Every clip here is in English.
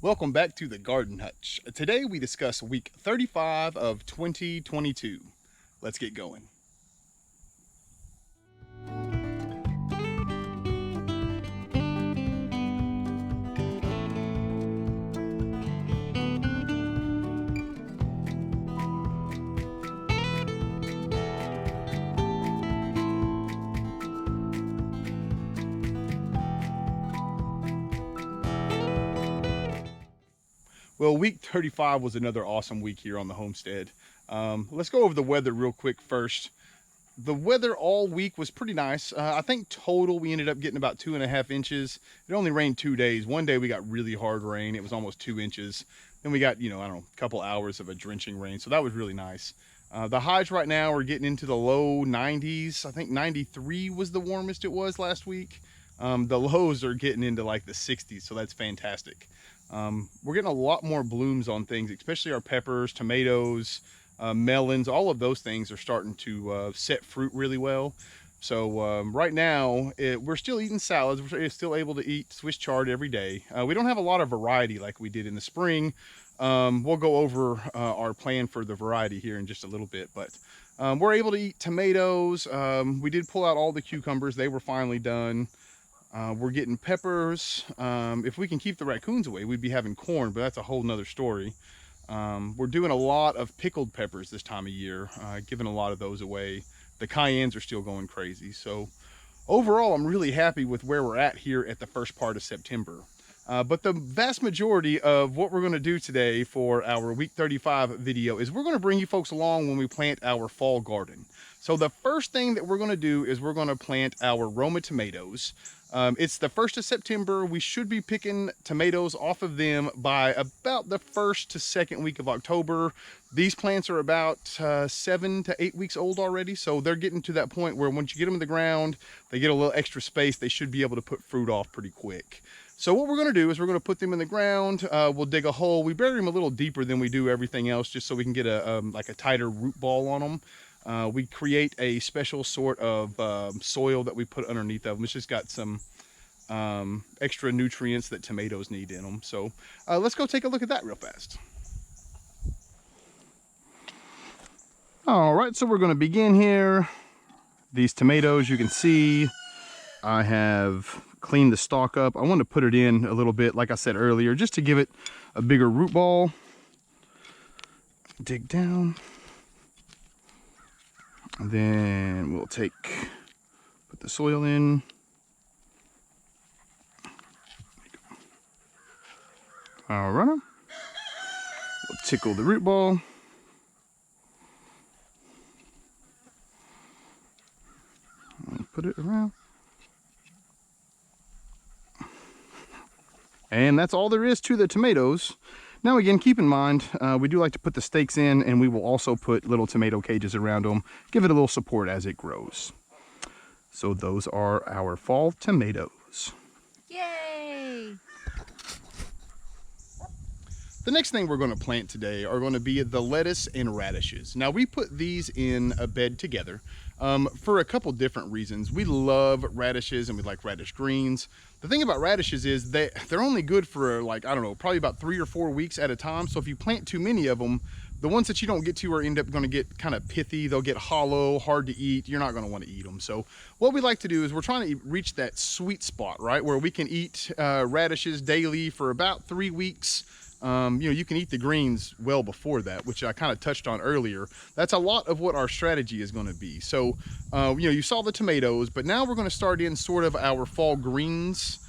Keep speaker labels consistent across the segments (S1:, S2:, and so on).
S1: Welcome back to the Garden Hutch. Today we discuss week 35 of 2022. Let's get going. Well, week 35 was another awesome week here on the homestead. Let's go over the weather real quick first. The weather all week was pretty nice. I think total we ended up getting about 2.5 inches. It only rained 2 days. One day we got really hard rain. It was almost 2 inches. Then we got, I don't know, a couple hours of a drenching rain. So that was really nice. The highs right now are getting into the low 90s. I think 93 was the warmest it was last week. The lows are getting into like the 60s, so that's fantastic. We're getting a lot more blooms on things, especially our peppers, tomatoes, melons. All of those things are starting to set fruit really well. So right now we're still eating salads. We're still able to eat Swiss chard every day. We don't have a lot of variety like we did in the spring. We'll go over our plan for the variety here in just a little bit, but we're able to eat tomatoes. We did pull out all the cucumbers. They were finally done. We're getting peppers. If we can keep the raccoons away, we'd be having corn, but that's a whole nother story. We're doing a lot of pickled peppers this time of year, giving a lot of those away. The cayennes are still going crazy. So overall, I'm really happy with where we're at here at the first part of September. But the vast majority of what we're going to do today for our week 35 video is we're going to bring you folks along when we plant our fall garden. So the first thing that we're going to do is we're going to plant our Roma tomatoes. It's the 1st of September. We should be picking tomatoes off of them by about the 1st to 2nd week of October. These plants are about 7 to 8 weeks old already, so they're getting to that point where once you get them in the ground, they get a little extra space, they should be able to put fruit off pretty quick. So what we're going to do is we're going to put them in the ground. We'll dig a hole. We bury them a little deeper than we do everything else, just so we can get like a tighter root ball on them. We create a special sort of soil that we put underneath of them. It's just got some extra nutrients that tomatoes need in them. So let's go take a look at that real fast. All right, so we're going to begin here. These tomatoes, you can see I have cleaned the stalk up. I want to put it in a little bit, like I said earlier, just to give it a bigger root ball. Dig down. And then we'll put the soil in. All right. We'll tickle the root ball. And put it around. And that's all there is to the tomatoes. Now again, keep in mind, we do like to put the stakes in, and we will also put little tomato cages around them. Give it a little support as it grows. So those are our fall tomatoes.
S2: Yay!
S1: The next thing we're going to plant today are going to be the lettuce and radishes. Now we put these in a bed together for a couple different reasons. We love radishes and we like radish greens. The thing about radishes is they're only good for, like, I don't know, probably about 3 or 4 weeks at a time. So if you plant too many of them, the ones that you don't get to are end up going to get kind of pithy. They'll get hollow, hard to eat. You're not going to want to eat them. So what we like to do is we're trying to reach that sweet spot, right, where we can eat radishes daily for about 3 weeks. You can eat the greens well before that, which I kind of touched on earlier. That's a lot of what our strategy is going to be. So, you saw the tomatoes, but now we're going to start in sort of our fall greens.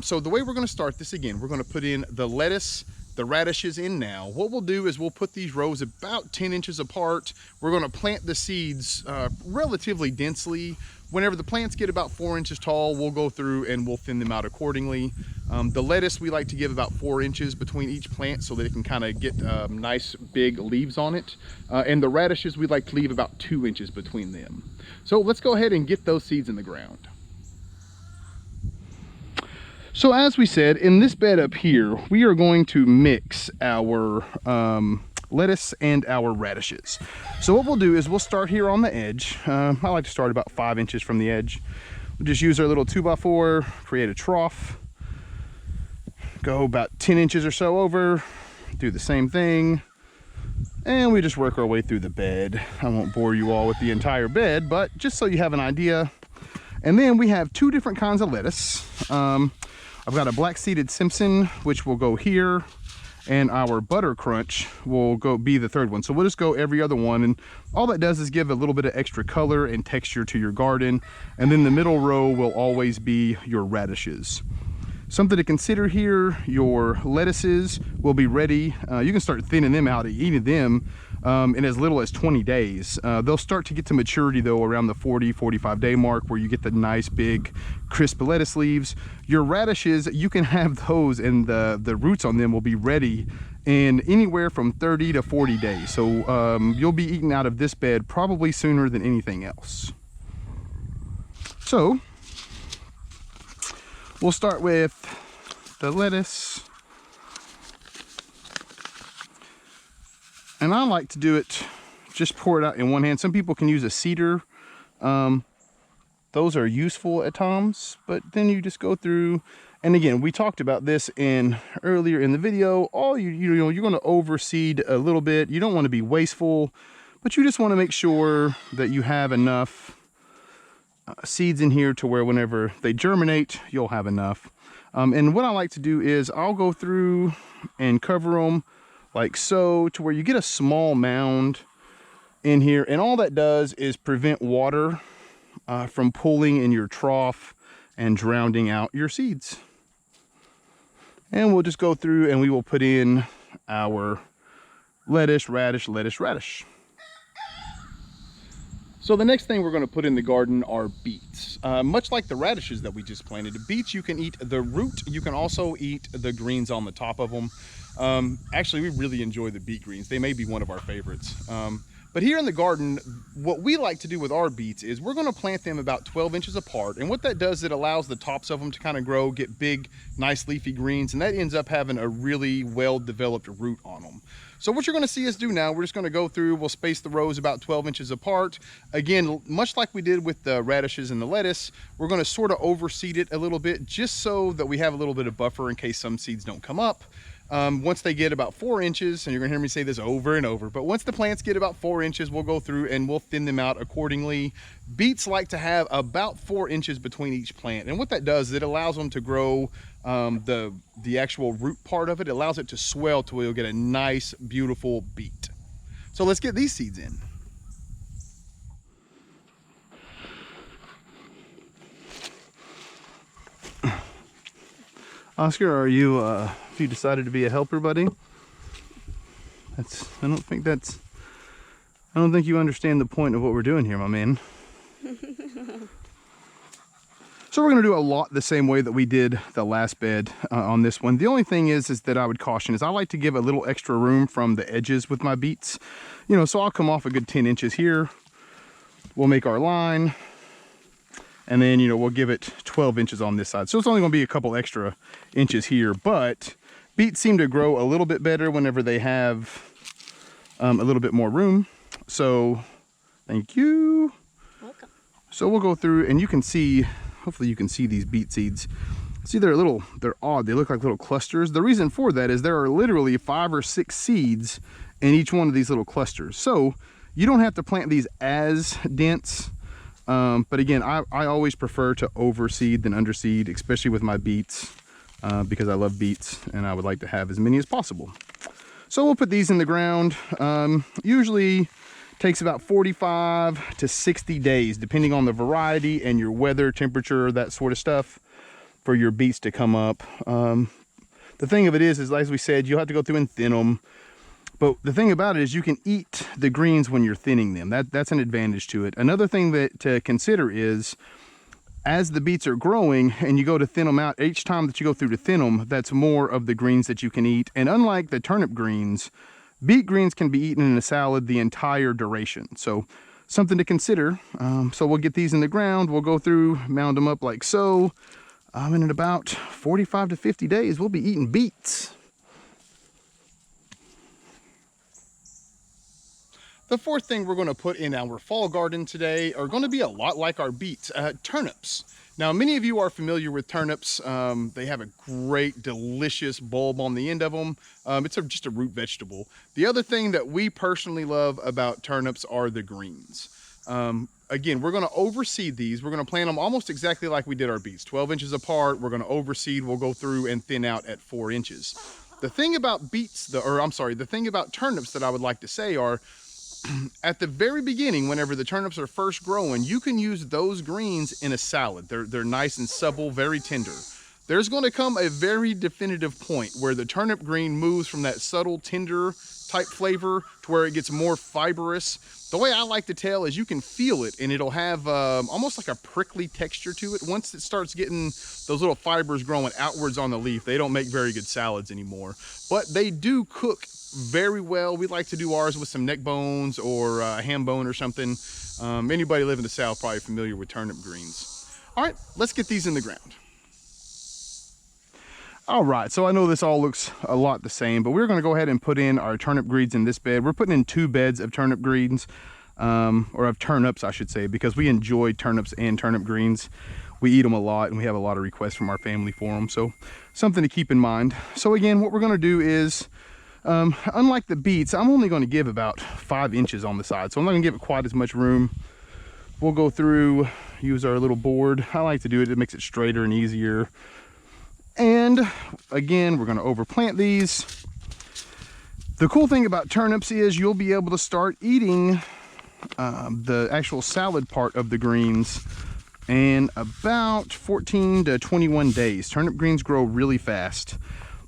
S1: So the way we're going to start this again, we're going to put in the lettuce, the radishes in now. What we'll do is we'll put these rows about 10 inches apart. We're going to plant the seeds relatively densely. Whenever the plants get about 4 inches tall, we'll go through and we'll thin them out accordingly. The lettuce, we like to give about 4 inches between each plant so that it can kind of get nice big leaves on it. And the radishes, we like to leave about 2 inches between them. So let's go ahead and get those seeds in the ground. So as we said, in this bed up here, we are going to mix our lettuce and our radishes. So what we'll do is we'll start here on the edge. I like to start about 5 inches from the edge. We'll just use our little 2x4, create a trough, go about 10 inches or so over, do the same thing, and we just work our way through the bed. I won't bore you all with the entire bed, but just so you have an idea. And then we have two different kinds of lettuce. I've got a black-seeded Simpson, which will go here, and our butter crunch will be the third one. So we'll just go every other one, and all that does is give a little bit of extra color and texture to your garden. And then the middle row will always be your radishes. Something to consider here, your lettuces will be ready. You can start thinning them out and eating them in as little as 20 days. They'll start to get to maturity though around the 45 day mark, where you get the nice big crisp lettuce leaves. Your radishes, you can have those, and the roots on them will be ready in anywhere from 30 to 40 days. So you'll be eating out of this bed probably sooner than anything else. So we'll start with the lettuce. And I like to do it, just pour it out in one hand. Some people can use a seeder. Those are useful at times, but then you just go through, and again, we talked about this earlier in the video. You're going to overseed a little bit. You don't want to be wasteful, but you just want to make sure that you have enough seeds in here to where whenever they germinate, you'll have enough. And what I like to do is I'll go through and cover them like so, to where you get a small mound in here, and all that does is prevent water from pooling in your trough and drowning out your seeds. And we'll just go through and we will put in our lettuce, radish. So the next thing we're going to put in the garden are beets. Much like the radishes that we just planted, beets, you can eat the root. You can also eat the greens on the top of them. Actually, we really enjoy the beet greens. They may be one of our favorites. But here in the garden, what we like to do with our beets is we're going to plant them about 12 inches apart. And what that does, it allows the tops of them to kind of grow, get big, nice leafy greens, and that ends up having a really well-developed root on them. So what you're going to see us do now, we're just going to go through, we'll space the rows about 12 inches apart. Again, much like we did with the radishes and the lettuce, we're going to sort of overseed it a little bit, just so that we have a little bit of buffer in case some seeds don't come up. Once they get about 4 inches, and you're gonna hear me say this over and over, but once the plants get about 4 inches, we'll go through and we'll thin them out accordingly. Beets like to have about 4 inches between each plant, and what that does is it allows them to grow the actual root part of it. It allows it to swell to where you'll get a nice, beautiful beet. So let's get these seeds in. Oscar, are you you decided to be a helper, buddy? I don't think you understand the point of what we're doing here, my man. So we're going to do a lot the same way that we did the last bed on this one. The only thing is that I would caution is I like to give a little extra room from the edges with my beets. So I'll come off a good 10 inches here. We'll make our line. And then, we'll give it 12 inches on this side. So it's only going to be a couple extra inches here. But beets seem to grow a little bit better whenever they have a little bit more room. So thank you.
S2: Welcome.
S1: So we'll go through and you can see, hopefully you can see these beet seeds. See, they're odd. They look like little clusters. The reason for that is there are literally 5 or 6 seeds in each one of these little clusters. So you don't have to plant these as dense. But again, I always prefer to overseed than underseed, especially with my beets, because I love beets and I would like to have as many as possible. So we'll put these in the ground. Usually takes about 45 to 60 days, depending on the variety and your weather, temperature, that sort of stuff, for your beets to come up. The thing of it is as we said, you'll have to go through and thin them. But the thing about it is you can eat the greens when you're thinning them. That's an advantage to it. Another thing to consider is as the beets are growing and you go to thin them out, each time that you go through to thin them, that's more of the greens that you can eat. And unlike the turnip greens, beet greens can be eaten in a salad the entire duration. So something to consider. So we'll get these in the ground. We'll go through, mound them up like so. And in about 45 to 50 days, we'll be eating beets. The fourth thing we're going to put in our fall garden today are going to be a lot like our beets, turnips. Now, many of you are familiar with turnips. They have a great, delicious bulb on the end of them. It's just a root vegetable. The other thing that we personally love about turnips are the greens. Again, we're gonna overseed these. We're gonna plant them almost exactly like we did our beets, 12 inches apart. We're gonna overseed. We'll go through and thin out at 4 inches. The thing about the thing about turnips that I would like to say are, at the very beginning, whenever the turnips are first growing, you can use those greens in a salad. They're nice and supple, very tender. There's going to come a very definitive point where the turnip green moves from that subtle, tender type flavor to where it gets more fibrous. The way I like to tell is you can feel it, and it'll have almost like a prickly texture to it. Once it starts getting those little fibers growing outwards on the leaf, they don't make very good salads anymore. But they do cook very well. We like to do ours with some neck bones or a ham bone or something. Anybody living in the South probably familiar with turnip greens. All right, let's get these in the ground. All right, so I know this all looks a lot the same, but we're gonna go ahead and put in our turnip greens in this bed. We're putting in 2 beds of turnip greens, or of turnips, I should say, because we enjoy turnips and turnip greens. We eat them a lot, and we have a lot of requests from our family for them, so something to keep in mind. So again, what we're gonna do is, unlike the beets, I'm only gonna give about 5 inches on the side, so I'm not gonna give it quite as much room. We'll go through, use our little board. I like to do it, it makes it straighter and easier. And again, we're going to overplant these. The cool thing about turnips is you'll be able to start eating the actual salad part of the greens in about 14 to 21 days. Turnip greens grow really fast.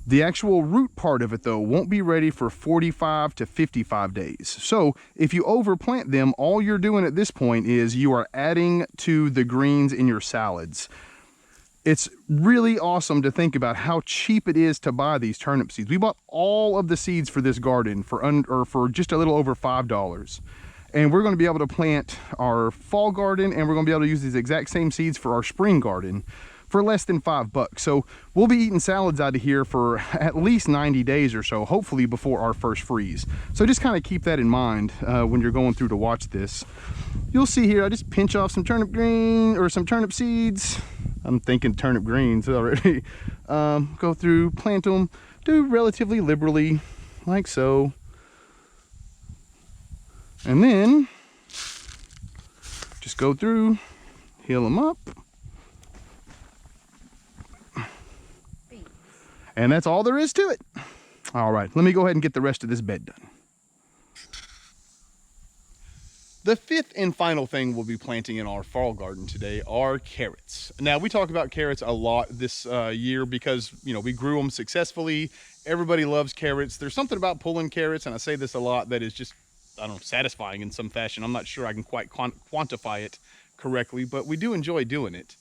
S1: The actual root part of it, though, won't be ready for 45 to 55 days. So if you overplant them, all you're doing at this point is you are adding to the greens in your salads. It's really awesome to think about how cheap it is to buy these turnip seeds. We bought all of the seeds for this garden for just a little over $5. And we're going to be able to plant our fall garden, and we're going to be able to use these exact same seeds for our spring garden for less than $5. So we'll be eating salads out of here for at least 90 days or so, hopefully before our first freeze. So just kind of keep that in mind when you're going through to watch this. You'll see here, I just pinch off some turnip green or some turnip seeds. I'm thinking turnip greens already. Go through, plant them, do relatively liberally, like so. And then just go through, heal them up. And that's all there is to it. All right, let me go ahead and get the rest of this bed done. The 5th and final thing we'll be planting in our fall garden today are carrots. Now, we talk about carrots a lot this year because, you know, we grew them successfully. Everybody loves carrots. There's something about pulling carrots, and I say this a lot, that is just, I don't know, satisfying in some fashion. I'm not sure I can quite quantify it correctly, but we do enjoy doing it.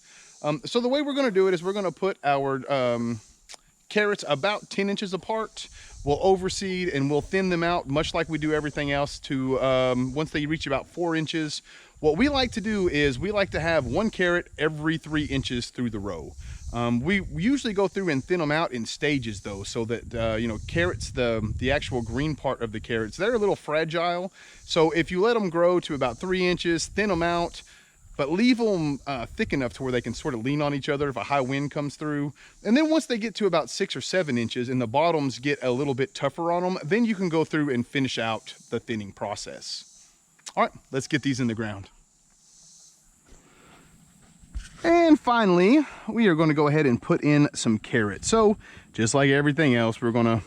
S1: So the way we're gonna do it is we're gonna put our carrots about 10 inches apart. We'll overseed and we'll thin them out much like we do everything else to once they reach about 4 inches. What we like to do is we like to have 1 carrot every 3 inches through the row. We usually go through and thin them out in stages though, so that you know, carrots, the actual green part of the carrots, they're a little fragile. So if you let them grow to about 3 inches, thin them out, but leave them thick enough to where they can sort of lean on each other if a high wind comes through. And then once they get to about 6 or 7 inches and the bottoms get a little bit tougher on them, then you can go through and finish out the thinning process. All right, let's get these in the ground. And finally, we are going to go ahead and put in some carrots. So just like everything else, we're going to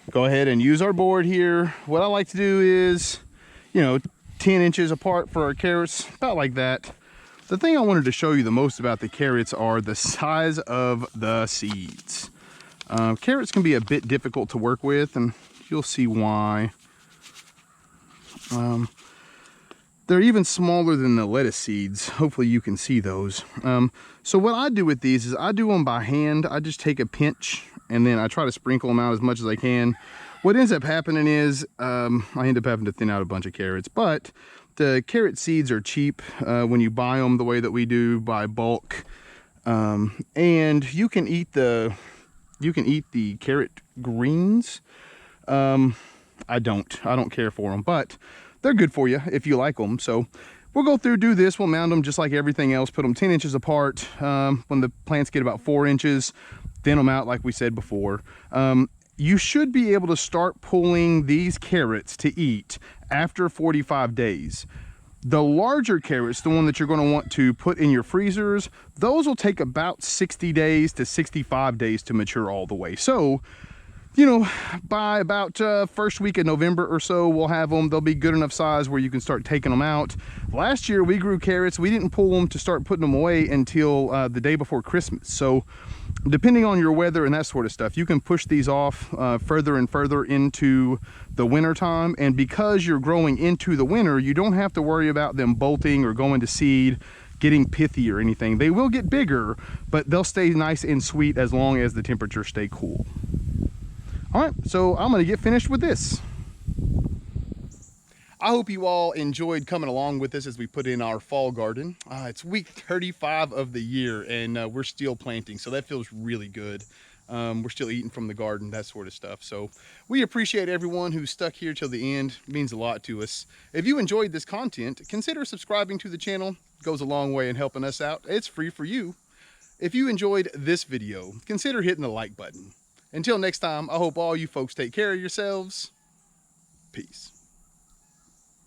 S1: go ahead and use our board here. What I like to do is, you know, 10 inches apart for our carrots, about like that. The thing I wanted to show you the most about the carrots are the size of the seeds. Carrots can be a bit difficult to work with, and you'll see why. They're even smaller than the lettuce seeds. Hopefully you can see those. So what I do with these is I do them by hand. I just take a pinch and then I try to sprinkle them out as much as I can. What ends up happening is I end up having to thin out a bunch of carrots, but the carrot seeds are cheap when you buy them the way that we do, by bulk. And you can eat the carrot greens. I don't care for them, but they're good for you if you like them. So we'll go through, do this. We'll mound them just like everything else. Put them 10 inches apart. When the plants get about 4 inches, thin them out like we said before. You should be able to start pulling these carrots to eat after 45 days. The larger carrots, the one that you're going to want to put in your freezers, those will take about 60 days to 65 days to mature all the way. So, you know, by about first week of November or so, we'll have them. They'll be good enough size where you can start taking them out. Last year we grew carrots. We didn't pull them to start putting them away until the day before Christmas. So depending on your weather and that sort of stuff, you can push these off further and further into the winter time. And because you're growing into the winter, you don't have to worry about them bolting or going to seed, getting pithy or anything. They will get bigger, but they'll stay nice and sweet as long as the temperatures stay cool. All right, so I'm gonna get finished with this. I hope you all enjoyed coming along with us as we put in our fall garden. It's week 35 of the year, and we're still planting, so that feels really good. We're still eating from the garden, that sort of stuff. So we appreciate everyone who stuck here till the end. It means a lot to us. If you enjoyed this content, consider subscribing to the channel. It goes a long way in helping us out. It's free for you. If you enjoyed this video, consider hitting the like button. Until next time, I hope all you folks take care of yourselves. Peace.